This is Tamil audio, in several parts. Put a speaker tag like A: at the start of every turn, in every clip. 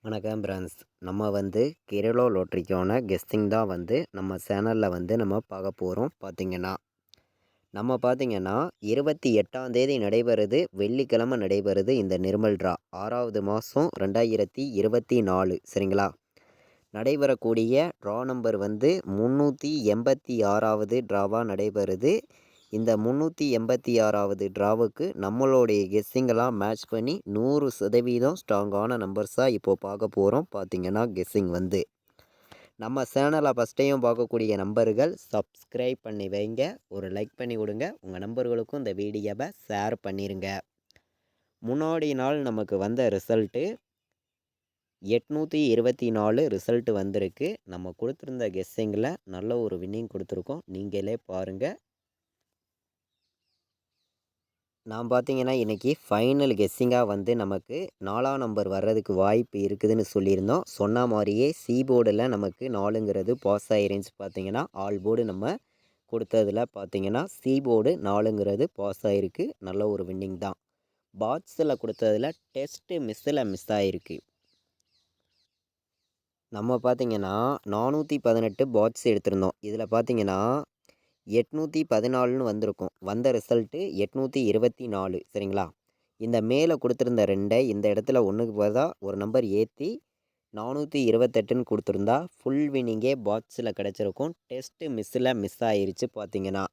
A: வணக்கம் ஃப்ரெண்ட்ஸ். நம்ம கேரளா லாட்ரிக்கான கெஸ்டிங் தான் நம்ம சேனலில் நம்ம பார்க்க போகிறோம். பார்த்தீங்கன்னா 28ஆம் தேதி நடைபெறுது, வெள்ளிக்கிழமை நடைபெறுது இந்த நிர்மல் ட்ரா. 6வது மாதம் 2024 சரிங்களா. நடைபெறக்கூடிய ட்ரா நம்பர் 386வது ட்ராவாக நடைபெறுது. இந்த 386வது ட்ராவுக்கு நம்மளுடைய கெஸ்ஸிங்கெல்லாம் மேட்ச் பண்ணி 100% ஸ்ட்ராங்கான நம்பர்ஸாக இப்போது பார்க்க போகிறோம். பார்த்தீங்கன்னா கெஸ்ஸிங் நம்ம சேனலை ஃபஸ்ட் டைம் பார்க்கக்கூடிய நம்பர்கள் சப்ஸ்கிரைப் பண்ணி வைங்க, ஒரு லைக் பண்ணி கொடுங்க, உங்கள் நம்பர்களுக்கும் இந்த வீடியோவை ஷேர் பண்ணிடுங்க. முன்னாடி நாள் நமக்கு வந்த ரிசல்ட்டு 824 ரிசல்ட்டு வந்திருக்கு. நம்ம கொடுத்துருந்த கெஸ்ஸிங்கில் நல்ல ஒரு வின்னிங் கொடுத்துருக்கோம், நீங்களே பாருங்கள். நான் பார்த்தீங்கன்னா இன்றைக்கி ஃபைனல் கெஸ்ஸிங்காக நமக்கு 4ஆம் நம்பர் வர்றதுக்கு வாய்ப்பு இருக்குதுன்னு சொல்லியிருந்தோம். சொன்ன மாதிரியே சி போர்டில் நமக்கு 4ங்கிறது பாஸ் ஆயிருந்துச்சு. பார்த்தீங்கன்னா ஆல் போர்டு நம்ம கொடுத்ததில் பார்த்தீங்கன்னா சி போர்டு 4ங்கிறது பாஸ் ஆகிருக்கு. நல்ல ஒரு வின்னிங் தான். பாட்ஸில் கொடுத்ததில் டெஸ்ட்டு மிஸ் ஆகிருக்கு. நம்ம பார்த்தீங்கன்னா 418 பாட்ஸ் எடுத்திருந்தோம். இதில் பார்த்தீங்கன்னா 814ன்னு வந்திருக்கும். வந்த ரிசல்ட்டு 824 சரிங்களா. இந்த மேலே கொடுத்துருந்த 2 இந்த இடத்துல 1க்கு பதிலாக ஒரு நம்பர் ஏற்றி 428ன்னு கொடுத்துருந்தா ஃபுல் வின்னிங்கே பாட்ஸில் கிடச்சிருக்கும். டெஸ்ட்டு மிஸ் ஆயிருச்சு. பார்த்தீங்கன்னா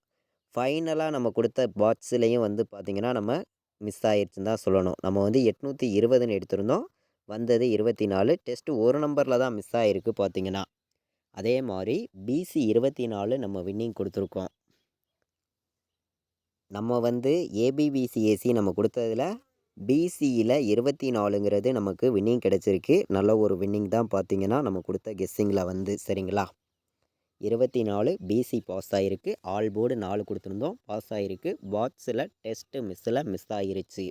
A: ஃபைனலாக நம்ம கொடுத்த பாட்ஸ்லேயும் பார்த்திங்கன்னா நம்ம மிஸ் ஆயிடுச்சுன்னு தான் சொல்லணும். நம்ம 820ன்னு எடுத்திருந்தோம், வந்தது 24. டெஸ்ட்டு ஒரு நம்பரில் தான் மிஸ் ஆகிருக்கு. பார்த்தீங்கன்னா அதே மாதிரி பிசி 24 நம்ம வின்னிங் கொடுத்துருக்கோம். நம்ம ஏபிபிசிஏசி நம்ம கொடுத்ததில் பிசியில் 24ங்கிறது நமக்கு வின்னிங் கிடச்சிருக்கு. நல்ல ஒரு வின்னிங் தான். பார்த்தீங்கன்னா நம்ம கொடுத்த கெஸ்ஸிங்கில் சரிங்களா. 24 பிசி பாஸ் ஆகிருக்கு. ஆல் போர்டு 4 கொடுத்துருந்தோம், பாஸ் ஆகிருக்கு. பாட்ஸில் டெஸ்ட்டு மிஸ் ஆகிருச்சு.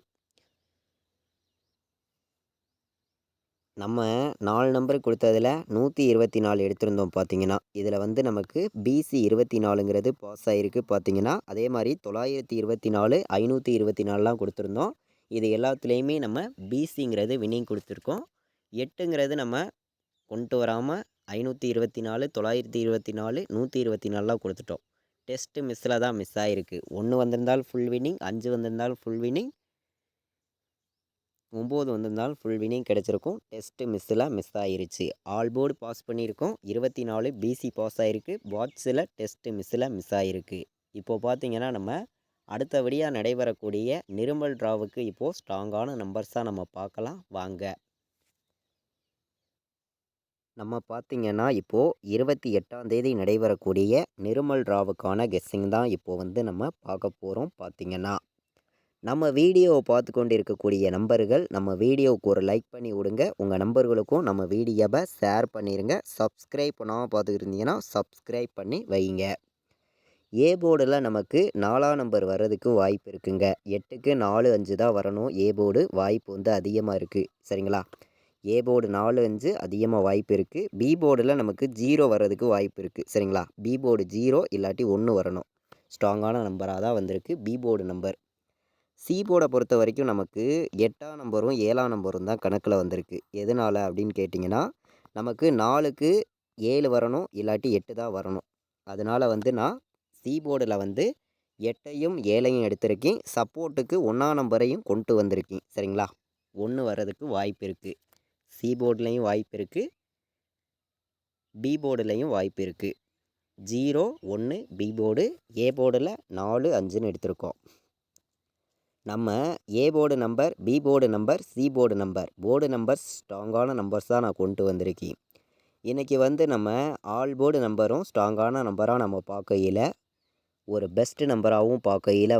A: நம்ம 4 நம்பர் கொடுத்ததில் 124 எடுத்திருந்தோம். பார்த்தீங்கன்னா இதில் நமக்கு பிசி 24ங்கிறது பாஸ் ஆகிருக்கு. பார்த்தீங்கன்னா அதே மாதிரி 924 524லாம் கொடுத்துருந்தோம். இது எல்லாத்துலேயுமே நம்ம பிசிங்கிறது வின்னிங் கொடுத்துருக்கோம். 8ங்கிறது நம்ம கொண்டு வராமல் 524 924 124லாம் கொடுத்துட்டோம். டெஸ்ட்டு மிஸ்ஸில் தான் மிஸ் ஆகிருக்கு. 1 வந்திருந்தால் ஃபுல் வின்னிங், 5 வந்திருந்தால் ஃபுல் வின்னிங், 9 வந்திருந்தாலும் ஃபுல் வின்னிங் கிடச்சிருக்கும். டெஸ்ட்டு மிஸ் ஆகிருச்சு. ஆல் போர்டு பாஸ் பண்ணியிருக்கோம். 24 பிசி பாஸ் ஆகிருக்கு. பாட்ஸில் டெஸ்ட்டு மிஸ் ஆகிருக்கு. இப்போது பார்த்தீங்கன்னா நம்ம அடுத்தபடியாக நடைபெறக்கூடிய நிர்மல் ட்ராவுக்கு இப்போது ஸ்ட்ராங்கான நம்பர்ஸாக நம்ம பார்க்கலாம் வாங்க. நம்ம பார்த்தீங்கன்னா இப்போது 28ஆம் தேதி நடைபெறக்கூடிய நிர்மல் ட்ராவுக்கான கெஸ்ஸிங் தான் இப்போது நம்ம பார்க்க போகிறோம். பார்த்தீங்கன்னா நம்ம வீடியோவை பார்த்து கொண்டு இருக்கக்கூடிய நம்பர்கள் நம்ம வீடியோவுக்கு ஒரு லைக் பண்ணி விடுங்க, உங்கள் நம்பர்களுக்கும் நம்ம வீடியோவை ஷேர் பண்ணிடுங்க. சப்ஸ்கிரைப் பண்ணாமல் பார்த்துக்கிட்டு இருந்தீங்கன்னா சப்ஸ்கிரைப் பண்ணி வைங்க. ஏ போர்டில் நமக்கு 4ஆம் நம்பர் வர்றதுக்கு வாய்ப்பு இருக்குங்க. 8க்கு 4 5 தான் வரணும். ஏ போர்டு வாய்ப்பு அதிகமாக இருக்குது சரிங்களா. ஏ போர்டு 4 5 அதிகமாக வாய்ப்பு இருக்குது. பி போர்டில் நமக்கு 0 வர்றதுக்கு வாய்ப்பு இருக்குது சரிங்களா. பி போர்டு 0 இல்லாட்டி 1 வரணும். ஸ்ட்ராங்கான நம்பராக தான் வந்திருக்கு பி போர்டு நம்பர். சி போர்டை பொறுத்த வரைக்கும் நமக்கு 8ஆம் நம்பரும் 7ஆம் நம்பரும் தான் கணக்கில் வந்திருக்கு. எதனால் அப்படின்னு கேட்டிங்கன்னா நமக்கு 4க்கு 7 வரணும், இல்லாட்டி 8 தான் வரணும். அதனால் நான் சி போர்டில் 8ஐயும் 7ஐயும் எடுத்திருக்கேன். சப்போர்ட்டுக்கு 1ஆம் நம்பரையும் கொண்டு வந்திருக்கேன் சரிங்களா. 1 வர்றதுக்கு வாய்ப்பு இருக்குது. சி போர்டுலேயும் வாய்ப்பு இருக்குது, பி போர்டுலேயும் வாய்ப்பு இருக்குது. 0 1 பி போர்டு, ஏ போர்டில் 4 5ன்னு எடுத்திருக்கோம். நம்ம A board number, B board number, C board number ஸ்ட்ராங்கான நம்பர்ஸ் தான் நான் கொண்டு வந்திருக்கேன். இன்றைக்கி நம்ம ஆல் போர்டு நம்பரும் ஸ்ட்ராங்கான நம்பராக நம்ம பார்க்கையில், ஒரு பெஸ்ட்டு நம்பராகவும் பார்க்கையில்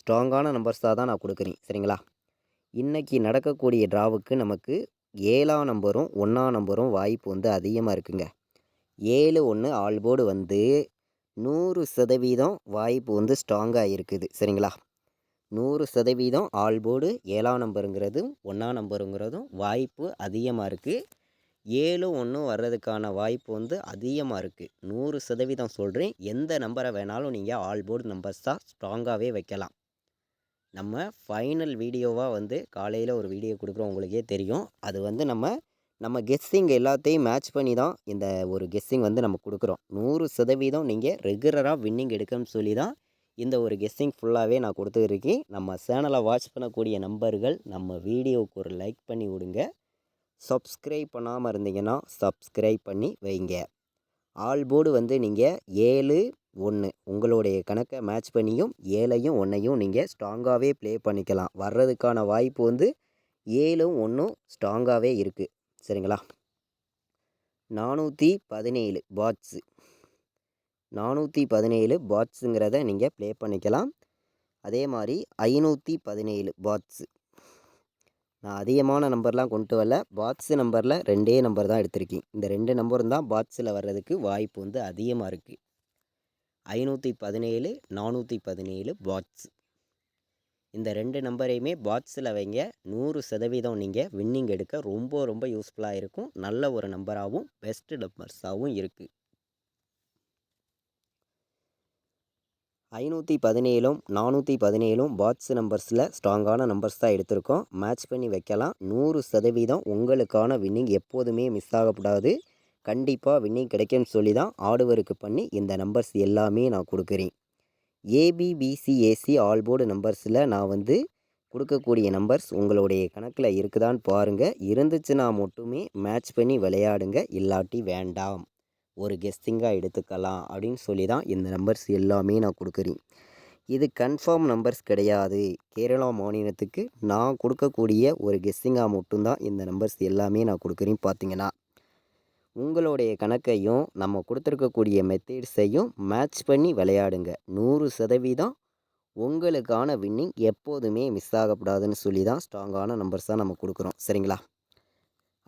A: ஸ்ட்ராங்கான நம்பர்ஸாக தான் நான் கொடுக்குறேன் சரிங்களா. இன்றைக்கி நடக்கக்கூடிய ட்ராவுக்கு நமக்கு 7ஆம் நம்பரும் 1ஆம் நம்பரும் வாய்ப்பு அதிகமாக இருக்குங்க. 7 1 ஆல் போர்டு 100% வாய்ப்பு ஸ்ட்ராங்காக இருக்குது சரிங்களா. 100% ஆல் போர்டு 7ஆம் நம்பருங்கிறதும் 1ஆம் நம்பருங்கிறதும் வாய்ப்பு அதிகமாக இருக்குது. 7 1 வர்றதுக்கான வாய்ப்பு அதிகமாக இருக்குது. 100% சொல்கிறேன். எந்த நம்பரை வேணாலும் நீங்கள் ஆல் போர்டு நம்பர்ஸாக ஸ்ட்ராங்காகவே வைக்கலாம். நம்ம ஃபைனல் வீடியோவாக வந்து காலையில் ஒரு வீடியோ கொடுக்குறோம், உங்களுக்கே தெரியும். அது வந்து நம்ம கெஸ்ஸிங் எல்லாத்தையும் மேட்ச் பண்ணி தான் இந்த ஒரு கெஸ்ஸிங் வந்து நம்ம கொடுக்குறோம். 100% நீங்கள் ரெகுலராக வின்னிங் எடுக்கணும்னு சொல்லி தான் இந்த ஒரு கெஸ்ஸிங் ஃபுல்லாகவே நான் கொடுத்துருக்கேன். நம்ம சேனலை வாட்ச் பண்ணக்கூடிய நண்பர்கள் நம்ம வீடியோவுக்கு ஒரு லைக் பண்ணி விடுங்க. சப்ஸ்கிரைப் பண்ணாமல் இருந்தீங்கன்னா சப்ஸ்கிரைப் பண்ணி வைங்க. ஆல் போர்டு வந்து நீங்கள் 7, 1 உங்களுடைய கணக்கை மேட்ச் பண்ணியும் 7ஐயும் 1ஐயும் நீங்கள் ஸ்ட்ராங்காகவே ப்ளே பண்ணிக்கலாம். வர்றதுக்கான வாய்ப்பு வந்து 7ம் 1ம் ஸ்ட்ராங்காகவே இருக்குது. சரிங்களா? 417 பாட்ஸு 417 பாட்ஸுங்கிறத நீங்கள் ப்ளே பண்ணிக்கலாம். அதே மாதிரி 517 பாட்ஸு. நான் அதிகமான நம்பர்லாம் கொண்டு வரல. பாட்ஸு நம்பரில் 2 நம்பர் தான் எடுத்திருக்கேன். இந்த 2 நம்பரும் தான் பாட்ஸில் வர்றதுக்கு வாய்ப்பு வந்து அதிகமாக இருக்குது. 517, 417 பாட்ஸ். இந்த 2 நம்பரையுமே பாட்ஸில் வைங்க. 100% நீங்கள் வின்னிங் எடுக்க ரொம்ப ரொம்ப யூஸ்ஃபுல்லாக இருக்கும். நல்ல ஒரு நம்பராகவும் பெஸ்ட்டு நம்பர்ஸாகவும் இருக்குது. 517ம் 417ம் பாட்ஸ் நம்பர்ஸில் ஸ்ட்ராங்கான நம்பர்ஸ் தான் எடுத்திருக்கோம். மேட்ச் பண்ணி வைக்கலாம். 100% உங்களுக்கான வின்னிங் எப்போதுமே மிஸ் ஆகக்கூடாது. கண்டிப்பாக வின்னிங் கிடைக்கும்னு சொல்லி தான் ஆர்டருக்கு பண்ணி இந்த நம்பர்ஸ் எல்லாமே நான் கொடுக்குறேன். ஏபிபிசிஏசி ஆல் போர்டு நம்பர்ஸில் நான் வந்து கொடுக்கக்கூடிய நம்பர்ஸ் உங்களுடைய கணக்கில் இருக்குதான்னு பாருங்கள். இருந்துச்சுன்னா மட்டுமே மேட்ச் பண்ணி விளையாடுங்க, இல்லாட்டி வேண்டாம், ஒரு கெஸ்ஸிங்காக எடுத்துக்கலாம் அப்படின்னு சொல்லி தான் இந்த நம்பர்ஸ் எல்லாமே நான் கொடுக்குறேன். இது கன்ஃபார்ம் நம்பர்ஸ் கிடையாது. கேரளா மாநிலத்துக்கு நான் கொடுக்கக்கூடிய ஒரு கெஸ்ஸிங்காக மட்டும்தான் இந்த நம்பர்ஸ் எல்லாமே நான் கொடுக்குறேன். பார்த்தீங்கன்னா உங்களுடைய கணக்கையும் நம்ம கொடுத்துருக்கக்கூடிய மெத்தட்ஸையும் மேட்ச் பண்ணி விளையாடுங்க. 100% உங்களுக்கான வின்னிங் எப்போதுமே மிஸ் ஆகக்கூடாதுன்னு சொல்லி தான் ஸ்ட்ராங்கான நம்பர்ஸாக நம்ம கொடுக்குறோம். சரிங்களா?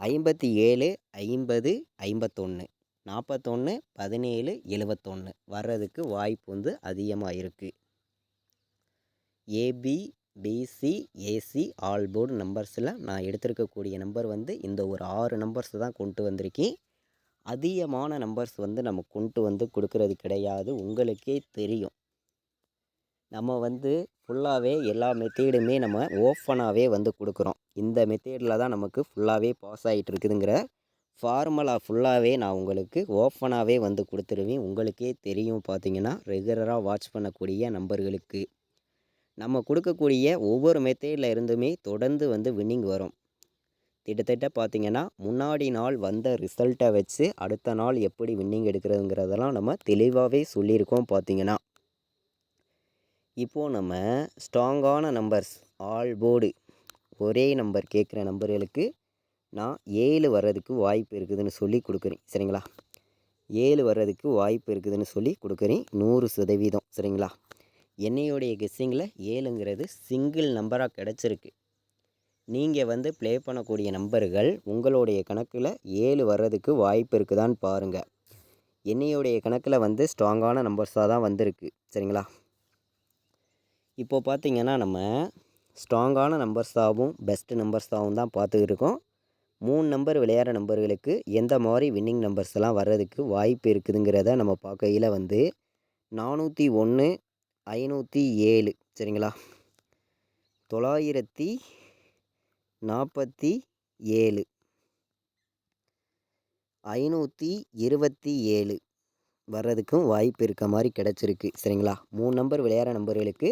A: 57, 50, 51, 41, 17, 71 வர்றதுக்கு வாய்ப்பு வந்து அதிகமாக இருக்குது. ஏபிபிசி ஏசி ஆல் போர்டு நம்பர்ஸில் நான் எடுத்திருக்கக்கூடிய நம்பர் வந்து இந்த ஒரு 6 நம்பர்ஸ் தான் கொண்டு வந்திருக்கேன். அதிகமான நம்பர்ஸ் வந்து நம்ம கொண்டு வந்து கொடுக்கறது கிடையாது. உங்களுக்கே தெரியும், நம்ம வந்து ஃபுல்லாகவே எல்லா மெத்தேடுமே நம்ம ஓப்பனாகவே வந்து கொடுக்குறோம். இந்த மெத்தேடில் தான் நமக்கு ஃபுல்லாகவே பாஸ் ஆகிட்டு இருக்குதுங்கிற ஃபார்முலா ஃபுல்லாகவே நான் உங்களுக்கு ஓப்பனாகவே வந்து கொடுத்துருவேன். உங்களுக்கே தெரியும். பார்த்தீங்கன்னா ரெகுலராக வாட்ச் பண்ணக்கூடிய நம்பர்களுக்கு நம்ம கொடுக்கக்கூடிய ஒவ்வொரு மெத்தேடில் இருந்துமே தொடர்ந்து வந்து வின்னிங் வரும். கிட்டத்தட்ட பார்த்தீங்கன்னா முன்னாடி நாள் வந்த ரிசல்ட்டை வச்சு அடுத்த நாள் எப்படி வின்னிங் எடுக்கிறதுங்கிறதெல்லாம் நம்ம தெளிவாகவே சொல்லியிருக்கோம். பார்த்தீங்கன்னா இப்போது நம்ம ஸ்ட்ராங்கான நம்பர்ஸ் ஆல் போர்டு ஒரே நம்பர் கேட்குற நம்பர்களுக்கு நான் 7 வர்றதுக்கு வாய்ப்பு இருக்குதுன்னு சொல்லி கொடுக்குறேன். சரிங்களா? 7 வர்றதுக்கு வாய்ப்பு இருக்குதுன்னு சொல்லி கொடுக்குறேன். 100%. சரிங்களா? என்னையோடைய கெஸ்ஸிங்கில் 7ங்கிறது சிங்கிள் நம்பராக கிடச்சிருக்கு. நீங்கள் வந்து ப்ளே பண்ணக்கூடிய நம்பர்கள் உங்களுடைய கணக்கில் 7 வர்றதுக்கு வாய்ப்பு இருக்குதான்னு பாருங்கள். என்னையோடைய கணக்கில் வந்து ஸ்ட்ராங்கான நம்பர்ஸாக தான் வந்திருக்கு. சரிங்களா? இப்போது பார்த்தீங்கன்னா நம்ம ஸ்ட்ராங்கான நம்பர்ஸாகவும் பெஸ்ட்டு நம்பர்ஸாகவும் தான் பார்த்துக்கிட்டு இருக்கோம். 3 நம்பர் விளையாடுற நம்பர்களுக்கு எந்த மாதிரி வின்னிங் நம்பர்ஸ் எல்லாம் வர்றதுக்கு வாய்ப்பு இருக்குதுங்கிறத நம்ம பார்க்கையில் வந்து 401, 507 சரிங்களா, 947, 527 வர்றதுக்கும் வாய்ப்பு இருக்க மாதிரி கிடச்சிருக்கு. சரிங்களா? 3 நம்பர் விளையாடுற நம்பர்களுக்கு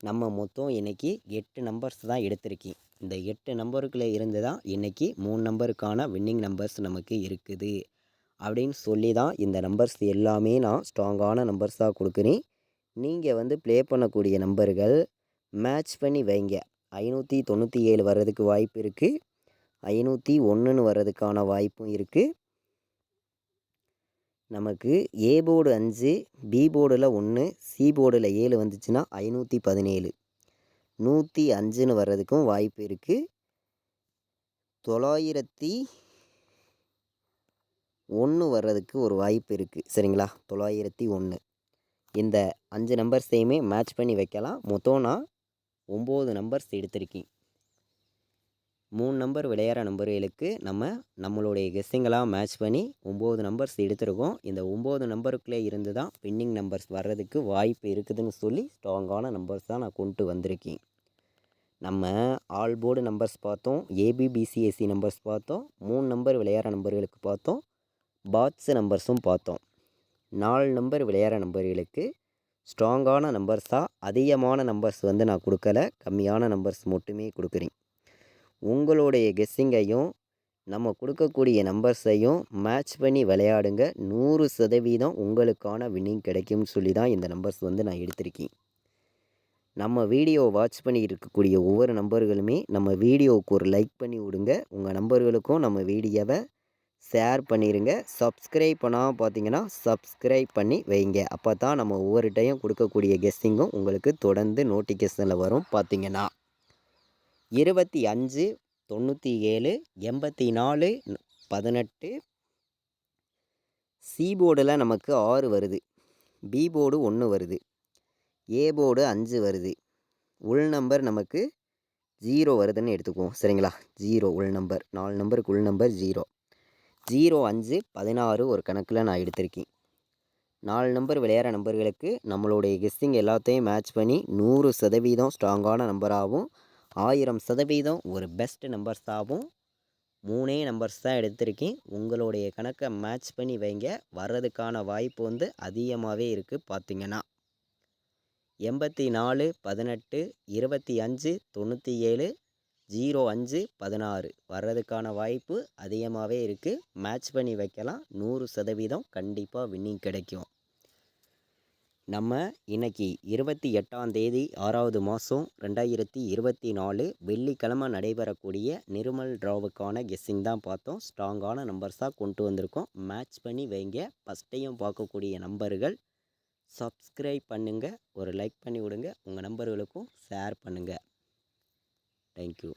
A: நம்ம மொத்தம் இன்றைக்கி 8 நம்பர்ஸ் தான் எடுத்திருக்கேன். இந்த 8 நம்பருக்குள்ளே இருந்து தான் இன்றைக்கி 3 நம்பருக்கான வின்னிங் நம்பர்ஸ் நமக்கு இருக்குது அப்படின்னு சொல்லி தான் இந்த நம்பர்ஸ் எல்லாமே நான் ஸ்ட்ராங்கான நம்பர்ஸாக கொடுக்குறேன். நீங்கள் வந்து ப்ளே பண்ணக்கூடிய நம்பர்கள் மேட்ச் பண்ணி வைங்க. 597 வர்றதுக்கு வாய்ப்பு இருக்குது, 501 வர்றதுக்கான வாய்ப்பும் இருக்குது. நமக்கு ஏ போர்டு 5, பி போர்டில் 1, சி போர்டில் 7 வந்துச்சுன்னா 517, 105 வர்றதுக்கும் வாய்ப்பு இருக்குது. 901 வர்றதுக்கு ஒரு வாய்ப்பு இருக்குது. சரிங்களா? 901 இந்த 5 நம்பர்ஸையுமே மேட்ச் பண்ணி வைக்கலாம். மொத்தம் நான் 9 நம்பர்ஸ் எடுத்திருக்கேன். 3 நம்பர் விளையாடுற நம்பர்களுக்கு நம்மளுடைய கெஸ்ஸிங்கெல்லாம் மேட்ச் பண்ணி 9 நம்பர்ஸ் எடுத்திருக்கோம். இந்த 9 நம்பருக்குள்ளே இருந்து தான் வின்னிங் நம்பர்ஸ் வர்றதுக்கு வாய்ப்பு இருக்குதுன்னு சொல்லி ஸ்ட்ராங்கான நம்பர்ஸ் தான் நான் கொண்டு வந்திருக்கேன். நம்ம ஆல் போர்டு நம்பர்ஸ் பார்த்தோம், ஏபிபிசிஎஸ்சி நம்பர்ஸ் பார்த்தோம், 3 நம்பர் விளையாடுற நம்பர்களுக்கு பார்த்தோம், பாட்ஸ் நம்பர்ஸும் பார்த்தோம். 4 நம்பர் விளையாடுற நம்பர்களுக்கு ஸ்ட்ராங்கான நம்பர்ஸாக அதிகமான நம்பர்ஸ் வந்து நான் கொடுக்கல, கம்மியான நம்பர்ஸ் மட்டுமே கொடுக்குறேன். உங்களுடைய கெஸ்ஸிங்கையும் நம்ம கொடுக்கக்கூடிய நம்பர்ஸையும் மேட்ச் பண்ணி விளையாடுங்க. 100% உங்களுக்கான வின்னிங் கிடைக்கும்னு சொல்லி தான் இந்த நம்பர்ஸ் வந்து நான் எடுத்திருக்கேன். நம்ம வீடியோ வாட்ச் பண்ணி இருக்கக்கூடிய ஒவ்வொரு நம்பர்களுமே நம்ம வீடியோவுக்கு ஒரு லைக் பண்ணி விடுங்க. உங்கள் நம்பர்களுக்கும் நம்ம வீடியோவை ஷேர் பண்ணிடுங்க. சப்ஸ்கிரைப் பண்ணாமல் பார்த்தீங்கன்னா சப்ஸ்கிரைப் பண்ணி வைங்க. அப்போ தான் நம்ம ஒவ்வொரு டைம் கொடுக்கக்கூடிய கெஸ்ஸிங்கும் உங்களுக்கு தொடர்ந்து நோட்டிஃபிகேஷனில் வரும். பார்த்தீங்கன்னா 25, 97, 84, 18. சி போர்டில் நமக்கு 6 வருது, பி போர்டு 1 வருது, ஏ போர்டு 5 வருது, உள் நம்பர் நமக்கு 0 வருதுன்னு எடுத்துக்குவோம். சரிங்களா? 0 உள் நம்பர், 4 நம்பருக்கு உள் நம்பர் 0. 0, 5, 16 ஒரு கணக்கில் நான் எடுத்திருக்கேன். 4 நம்பர் விளையாடுற நம்பர்களுக்கு நம்மளுடைய கெஸ்ஸிங் எல்லாத்தையும் மேட்ச் பண்ணி 100% ஸ்ட்ராங்கான நம்பராகவும் 1000% ஒரு பெஸ்ட் நம்பர்ஸாகவும் 3 நம்பர்ஸ் தான் எடுத்திருக்கேன். உங்களுடைய கணக்கை மேட்ச் பண்ணி வைங்க. வர்றதுக்கான வாய்ப்பு வந்து அதிகமாகவே இருக்குது. பார்த்தீங்கன்னா 84, 18, 25, 97, 05, 16 வர்றதுக்கான வாய்ப்பு அதிகமாகவே இருக்குது. மேட்ச் பண்ணி வைக்கலாம். 100% கண்டிப்பாக வின்னிங் கிடைக்கும். நம்ம இன்னைக்கு 28ஆம் தேதி 6வது மாதம் 2024 வெள்ளிக்கிழமை நடைபெறக்கூடிய நிருமல் டிராவுக்கான கெஸ்ஸிங் தான் பார்த்தோம். ஸ்ட்ராங்கான நம்பர்ஸாக கொண்டு வந்திருக்கோம். மேட்ச் பண்ணி வைங்க. ஃபஸ்ட் டைம் பார்க்கக்கூடிய நம்பர்கள் சப்ஸ்கிரைப் பண்ணுங்கள், ஒரு லைக் பண்ணி விடுங்க, உங்கள் நம்பர்களுக்கும் ஷேர் பண்ணுங்கள். தேங்க்யூ.